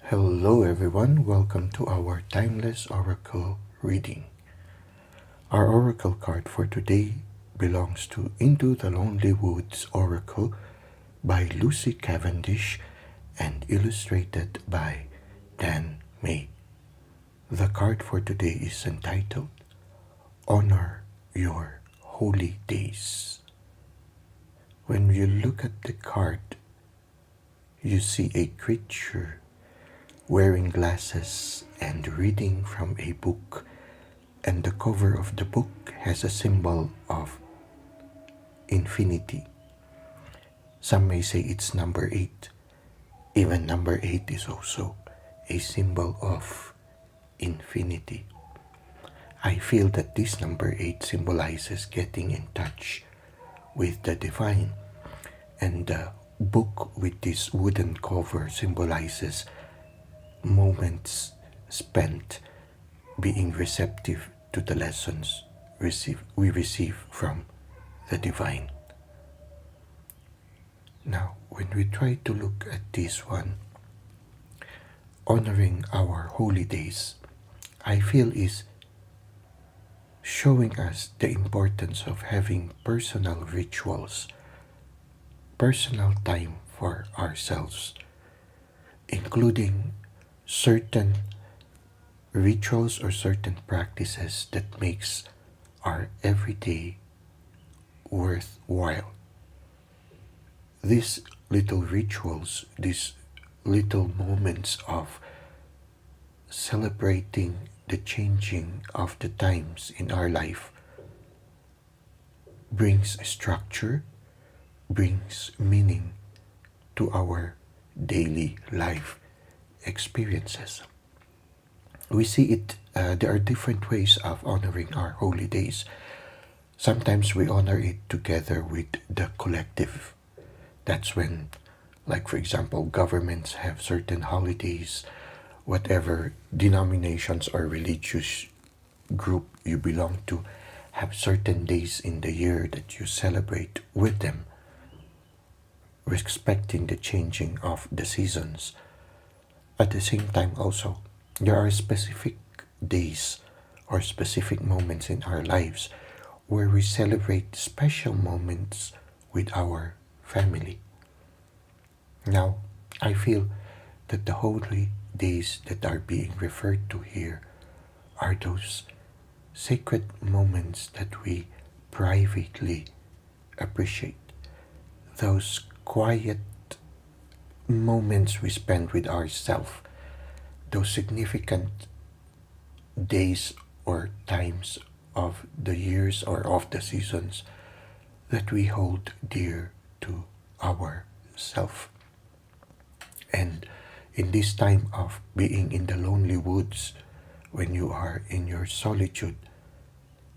Hello everyone, welcome to our Timeless Oracle reading. Our oracle card for today belongs to Into the Lonely Woods Oracle by Lucy Cavendish and illustrated by Dan May. The card for today is entitled Honor Your Holy Days. When you look at the card, you see a creature wearing glasses and reading from a book, and the cover of the book has a symbol of infinity. Some may say it's number 8. Even number 8 is also a symbol of infinity. I feel that this number 8 symbolizes getting in touch with the divine, and the book with this wooden cover symbolizes moments spent being receptive to the lessons we receive from the divine. Now, when we try to look at this one, honoring our holy days, I feel is showing us the importance of having personal rituals, personal time for ourselves, including certain rituals or certain practices that makes our everyday worthwhile. These little rituals, these little moments of celebrating the changing of the times in our life brings structure, brings meaning to our daily life experiences. We see it, there are different ways of honoring our holy days. Sometimes we honor it together with the collective. That's when, like for example, governments have certain holidays, whatever denominations or religious group you belong to have certain days in the year that you celebrate with them, respecting the changing of the seasons. At the same time also, there are specific days or specific moments in our lives where we celebrate special moments with our family. Now, I feel that the holy days that are being referred to here are those sacred moments that we privately appreciate, those quiet moments we spend with ourselves, those significant days or times of the years or of the seasons that we hold dear to ourself. And in this time of being in the lonely woods, when you are in your solitude,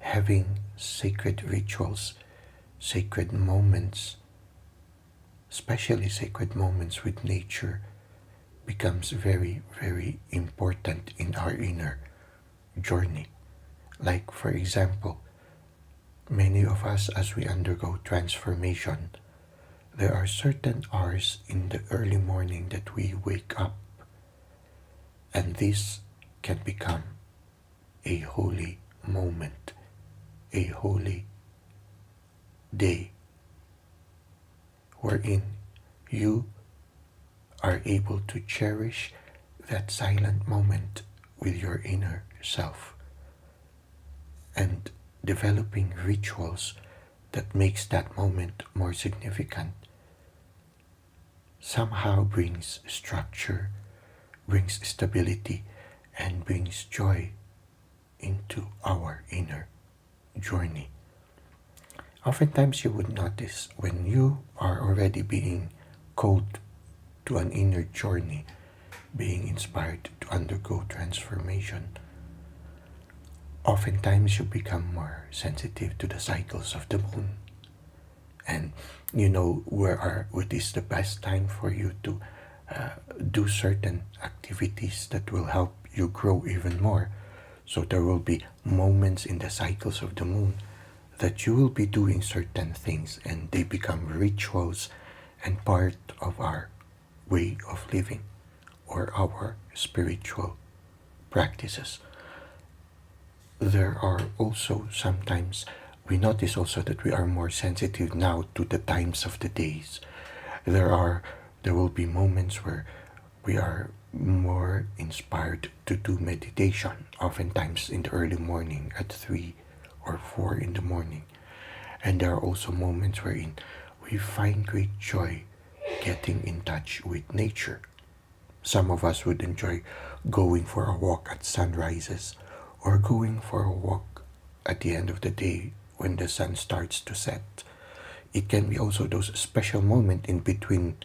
having sacred rituals, sacred moments, especially sacred moments with nature, becomes very, very important in our inner journey. Like, for example, many of us, as we undergo transformation, there are certain hours in the early morning that we wake up, and this can become a holy moment, a holy day, wherein you are able to cherish that silent moment with your inner self, and developing rituals that makes that moment more significant somehow brings structure, brings stability, and brings joy into our inner journey. Oftentimes you would notice when you are already being called to an inner journey, being inspired to undergo transformation, oftentimes you become more sensitive to the cycles of the moon. And you know what is the best time for you to do certain activities that will help you grow even more. So there will be moments in the cycles of the moon that you will be doing certain things, and they become rituals and part of our way of living. or our spiritual practices. There are also sometimes we notice also that we are more sensitive now to the times of the days. There will be moments where we are more inspired to do meditation, oftentimes in the early morning at 3 or 4 in the morning. And there are also moments wherein we find great joy getting in touch with nature. Some of us would enjoy going for a walk at sunrises or going for a walk at the end of the day when the sun starts to set. It can be also those special moments in between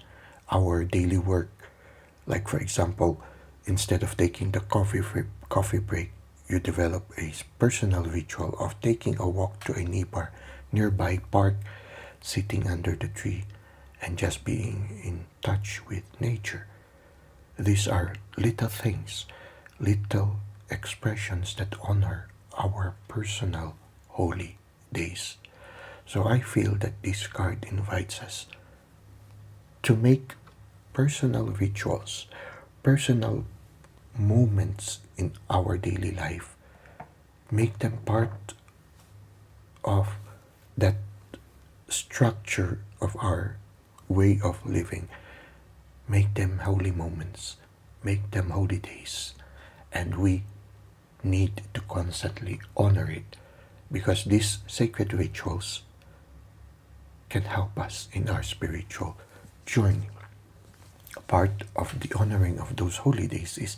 our daily work. Like for example, instead of taking the coffee break, you develop a personal ritual of taking a walk to a nearby park, sitting under the tree, and just being in touch with nature. These are little things, little expressions that honor our personal holy days. So I feel that this card invites us to make personal rituals, personal moments in our daily life, make them part of that structure of our way of living. Make them holy moments, make them holy days, and we need to constantly honor it because these sacred rituals can help us in our spiritual journey. Part of the honoring of those holy days is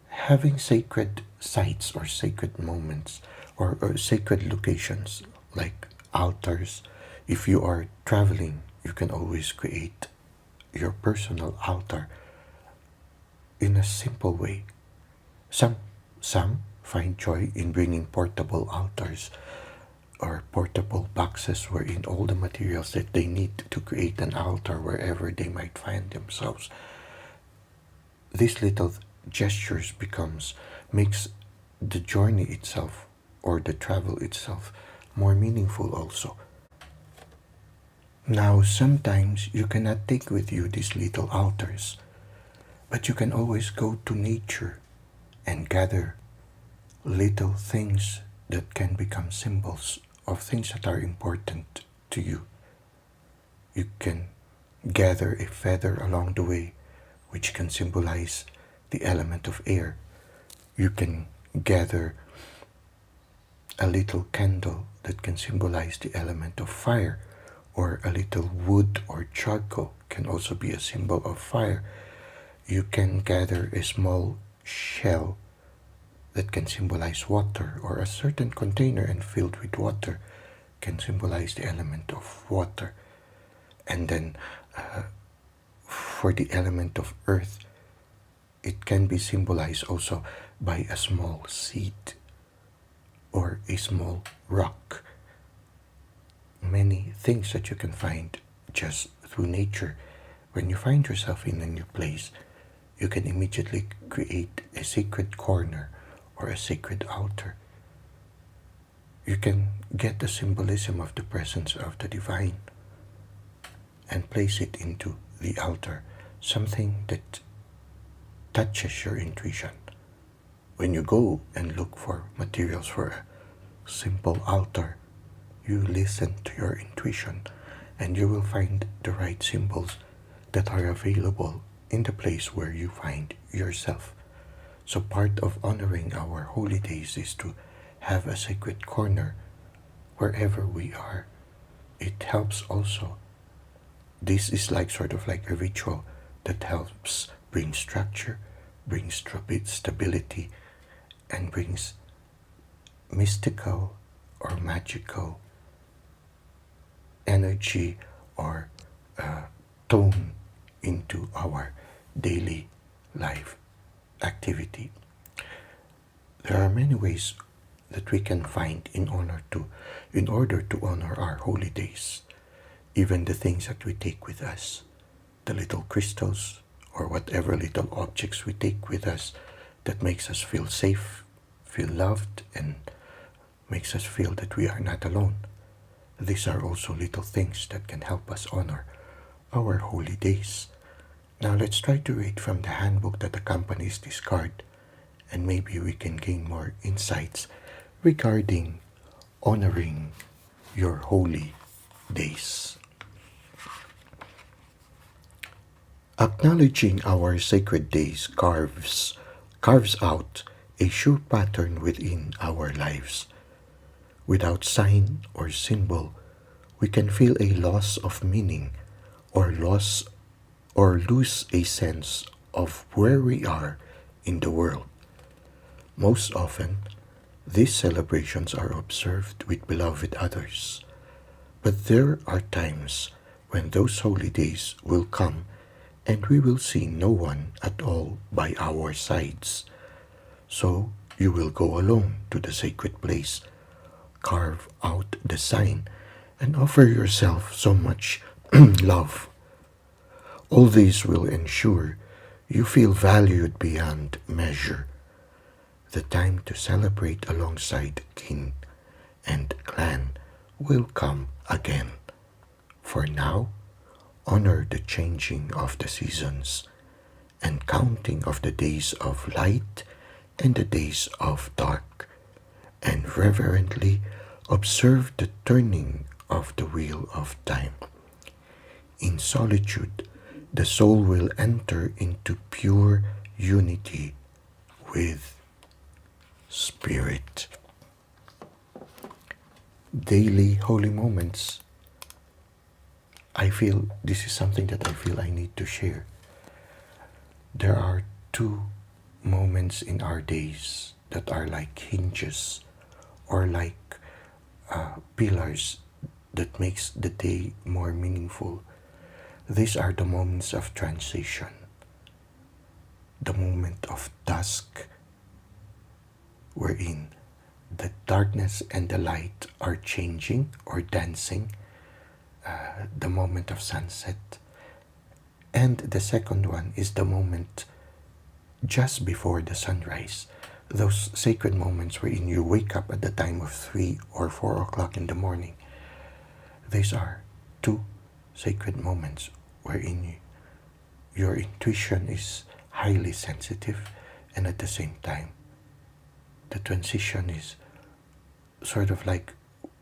having sacred sites or sacred moments or sacred locations like altars. If you are traveling, you can always create your personal altar in a simple way. Some find joy in bringing portable altars or portable boxes wherein all the materials that they need to create an altar wherever they might find themselves. These little gestures makes the journey itself or the travel itself more meaningful also. Now sometimes you cannot take with you these little altars, but you can always go to nature and gather little things that can become symbols of things that are important to you. You can gather a feather along the way, which can symbolize the element of air. You can gather a little candle that can symbolize the element of fire, or a little wood or charcoal can also be a symbol of fire. You can gather a small shell that can symbolize water, or a certain container and filled with water can symbolize the element of water. And then for the element of earth, it can be symbolized also by a small seed or a small rock. Many things that you can find just through nature. When you find yourself in a new place, you can immediately create a sacred corner or a sacred altar. You can get the symbolism of the presence of the divine and place it into the altar, something that touches your intuition. When you go and look for materials for a simple altar, you listen to your intuition and you will find the right symbols that are available in the place where you find yourself. So part of honoring our holy days is to have a sacred corner wherever we are. It helps also. This is sort of like a ritual that helps bring structure, brings stability, and brings mystical or magical energy or tone into our daily life activity. There are many ways that we can find in order to honor our holy days. Even the things that we take with us, the little crystals or whatever little objects we take with us that makes us feel safe, feel loved, and makes us feel that we are not alone. These are also little things that can help us honor our holy days. Now let's try to read from the handbook that accompanies this card, and maybe we can gain more insights regarding honoring your holy days. Acknowledging our sacred days carves out a sure pattern within our lives. Without sign or symbol, we can feel a loss of meaning or lose a sense of where we are in the world. Most often, these celebrations are observed with beloved others, but there are times when those holy days will come and we will see no one at all by our sides. So you will go alone to the sacred place, carve out the sign, and offer yourself so much love. All these will ensure you feel valued beyond measure. The time to celebrate alongside kin and clan will come again. For now, honor the changing of the seasons and counting of the days of light and the days of dark, and reverently observe the turning of the wheel of time. In solitude, the soul will enter into pure unity with Spirit. Daily holy moments. I feel this is something that I feel I need to share. There are two moments in our days that are like hinges or like pillars that makes the day more meaningful. These are the moments of transition, the moment of dusk, wherein the darkness and the light are changing or dancing, the moment of sunset. And the second one is the moment just before the sunrise. Those sacred moments wherein you wake up at the time of 3 or 4 o'clock in the morning. These are two sacred moments wherein your intuition is highly sensitive, and at the same time, the transition is sort of like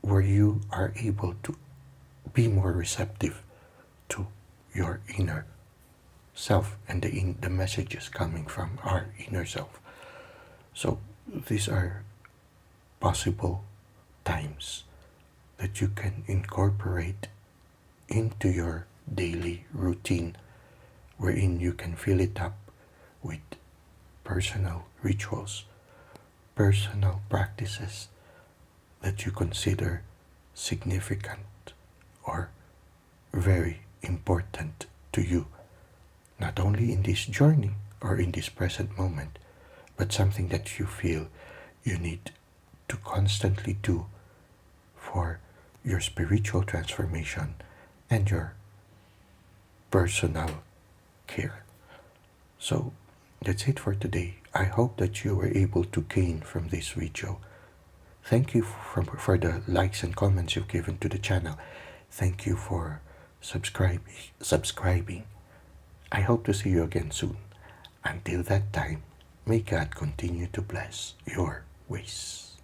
where you are able to be more receptive to your inner self and the messages coming from our inner self. So these are possible times that you can incorporate into your daily routine, wherein you can fill it up with personal rituals, personal practices that you consider significant or very important to you, not only in this journey or in this present moment, but something that you feel you need to constantly do for your spiritual transformation and your personal care. So that's it for today. I hope that you were able to gain from this video. Thank you for the likes and comments you've given to the channel. Thank you for subscribing. I hope to see you again soon. Until that time, may God continue to bless your ways.